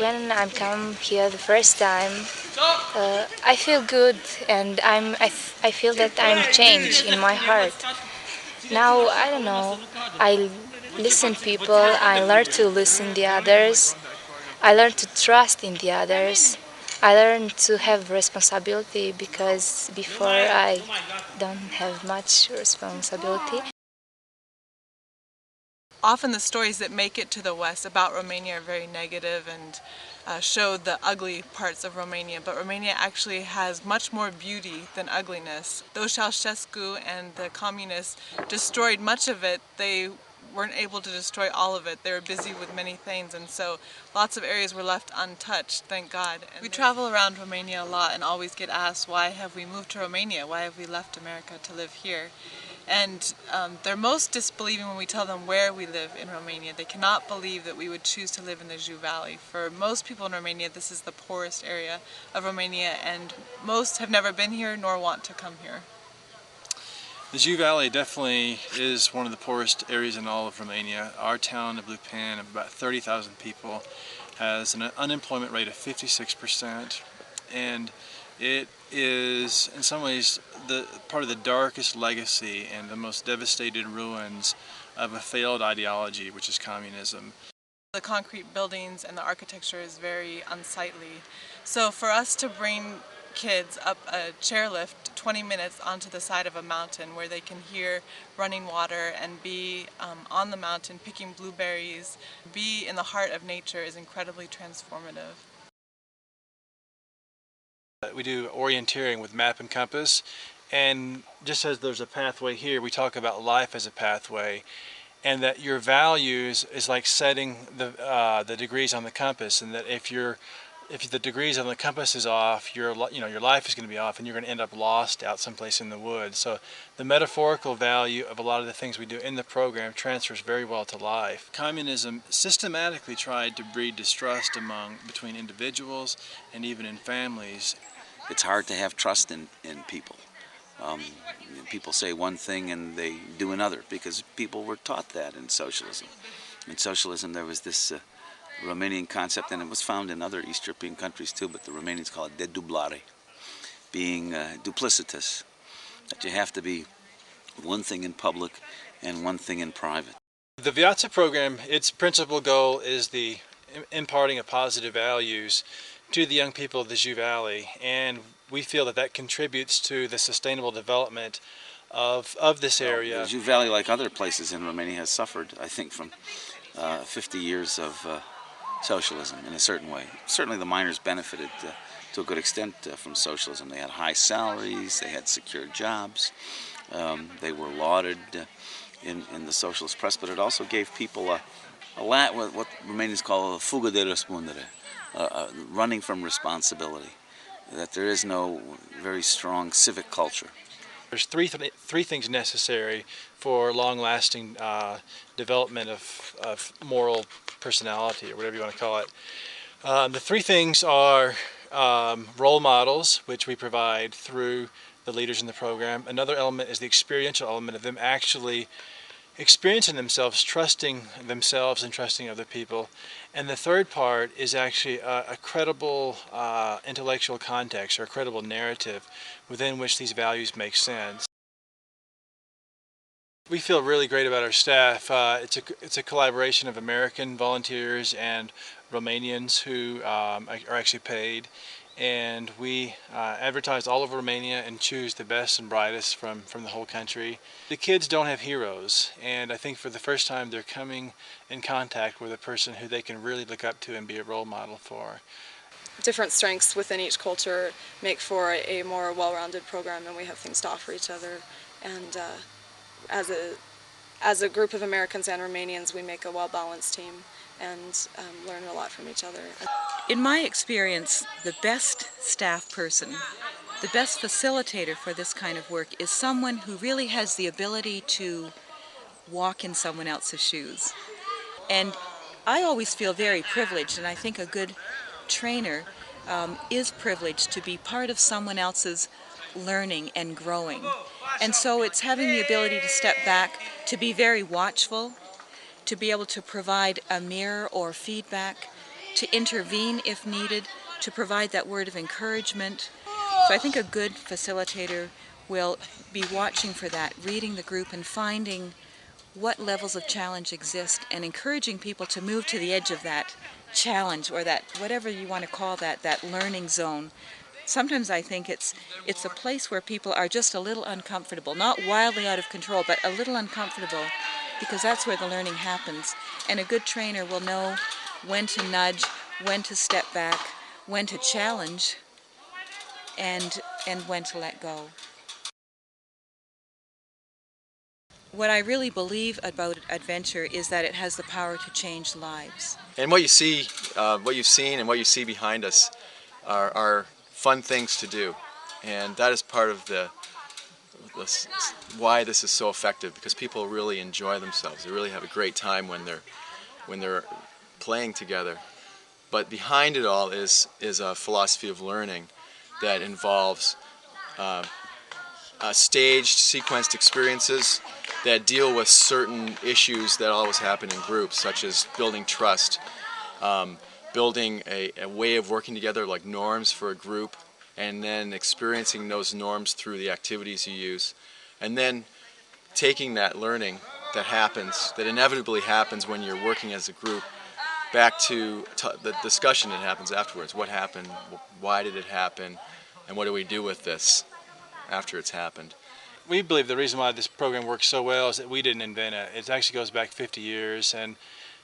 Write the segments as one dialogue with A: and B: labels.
A: When I'm come here the first time, I feel good, and I feel that I'm changed in my heart. Now I don't know. I listen people. I learn to listen the others. I learn to trust in the others. I learn to have responsibility because before I don't have much responsibility.
B: Often the stories that make it to the West about Romania are very negative and show the ugly parts of Romania, but Romania actually has much more beauty than ugliness. Though Ceausescu and the communists destroyed much of it, they weren't able to destroy all of it. They were busy with many things, and so lots of areas were left untouched, thank God. And we travel around Romania a lot and always get asked, why have we moved to Romania? Why have we left America to live here? And they're most disbelieving when we tell them where we live in Romania. They cannot believe that we would choose to live in the Jiu Valley. For most people in Romania, this is the poorest area of Romania, and most have never been here nor want to come here.
C: The Jiu Valley definitely is one of the poorest areas in all of Romania. Our town of Lupan, of about 30,000 people, has an unemployment rate of 56%, and it is in some ways the part of the darkest legacy and the most devastated ruins of a failed ideology, which is communism.
B: The concrete buildings and the architecture is very unsightly. So for us to bring kids up a chairlift 20 minutes onto the side of a mountain where they can hear running water and be on the mountain picking blueberries, be in the heart of nature is incredibly transformative.
C: We do orienteering with map and compass, and just as there's a pathway here, we talk about life as a pathway, and that your values is like setting the degrees on the compass, and that if the degrees on the compass is off, your life is going to be off, and you're going to end up lost out someplace in the woods. So the metaphorical value of a lot of the things we do in the program transfers very well to life. Communism systematically tried to breed distrust between individuals and even in families.
D: It's hard to have trust in people. People say one thing and they do another because people were taught that in socialism. In socialism there was this Romanian concept, and it was found in other East European countries too, but the Romanians call it dedublare, being duplicitous, that you have to be one thing in public and one thing in private.
C: The Viata program, its principal goal is the imparting of positive values to the young people of the Jiu Valley, and we feel that that contributes to the sustainable development of this area.
D: The Jiu Valley, like other places in Romania, has suffered, I think, from 50 years of socialism in a certain way. Certainly the miners benefited to a good extent from socialism. They had high salaries, they had secure jobs, they were lauded in the socialist press, but it also gave people what Romanians call a fuga de răspundere, running from responsibility, that there is no very strong civic culture.
C: There's three things necessary for long-lasting development of moral personality, or whatever you want to call it. The three things are role models, which we provide through the leaders in the program. Another element is the experiential element of them actually experiencing themselves, trusting themselves and trusting other people. And the third part is actually a credible intellectual context, or a credible narrative within which these values make sense. We feel really great about our staff. It's a collaboration of American volunteers and Romanians who are actually paid, and we advertise all over Romania and choose the best and brightest from the whole country. The kids don't have heroes, and I think for the first time they're coming in contact with a person who they can really look up to and be a role model for.
E: Different strengths within each culture make for a more well-rounded program, and we have things to offer each other. And as a group of Americans and Romanians, we make a well-balanced team and learn a lot from each other.
F: In my experience, the best staff person, the best facilitator for this kind of work is someone who really has the ability to walk in someone else's shoes. And I always feel very privileged, and I think a good trainer is privileged to be part of someone else's learning and growing. And so it's having the ability to step back, to be very watchful, to be able to provide a mirror or feedback, to intervene if needed, to provide that word of encouragement. So I think a good facilitator will be watching for that, reading the group and finding what levels of challenge exist and encouraging people to move to the edge of that challenge, or that, whatever you want to call that, that learning zone. Sometimes I think it's a place where people are just a little uncomfortable, not wildly out of control, but a little uncomfortable, because that's where the learning happens. And a good trainer will know when to nudge, when to step back, when to challenge, and when to let go. What I really believe about adventure is that it has the power to change lives.
G: And what you see, what you've seen and what you see behind us are fun things to do. And that is part of why this is so effective, because people really enjoy themselves. They really have a great time when they're playing together. But behind it all is a philosophy of learning that involves staged, sequenced experiences that deal with certain issues that always happen in groups, such as building trust, building a way of working together, like norms for a group, and then experiencing those norms through the activities you use, and then taking that learning that happens, that inevitably happens when you're working as a group, back to the discussion that happens afterwards. What happened? Why did it happen? And what do we do with this after it's happened?
C: We believe the reason why this program works so well is that we didn't invent it. It actually goes back 50 years, and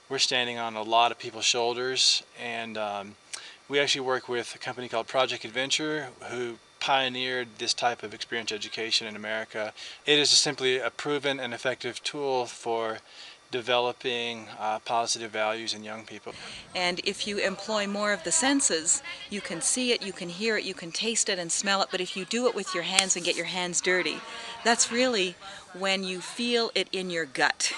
C: we're standing on a lot of people's shoulders. And we actually work with a company called Part.1 who pioneered this type of experiential education in America. It is simply a proven and effective tool for developing positive values in young people.
F: And if you employ more of the senses, you can see it, you can hear it, you can taste it and smell it, but if you do it with your hands and get your hands dirty, that's really when you feel it in your gut.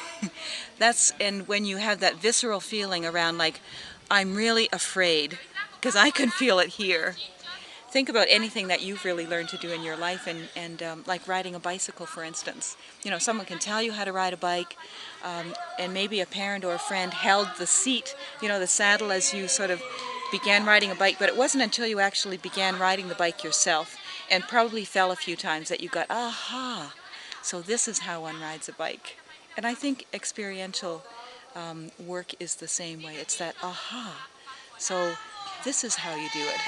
F: And when you have that visceral feeling around, like, I'm really afraid, because I can feel it here. Think about anything that you've really learned to do in your life, and like riding a bicycle, for instance. You know, someone can tell you how to ride a bike, and maybe a parent or a friend held the seat, the saddle, as you sort of began riding a bike, but it wasn't until you actually began riding the bike yourself and probably fell a few times that you got, aha, so this is how one rides a bike. And I think experiential work is the same way. It's that aha. So this is how you do it.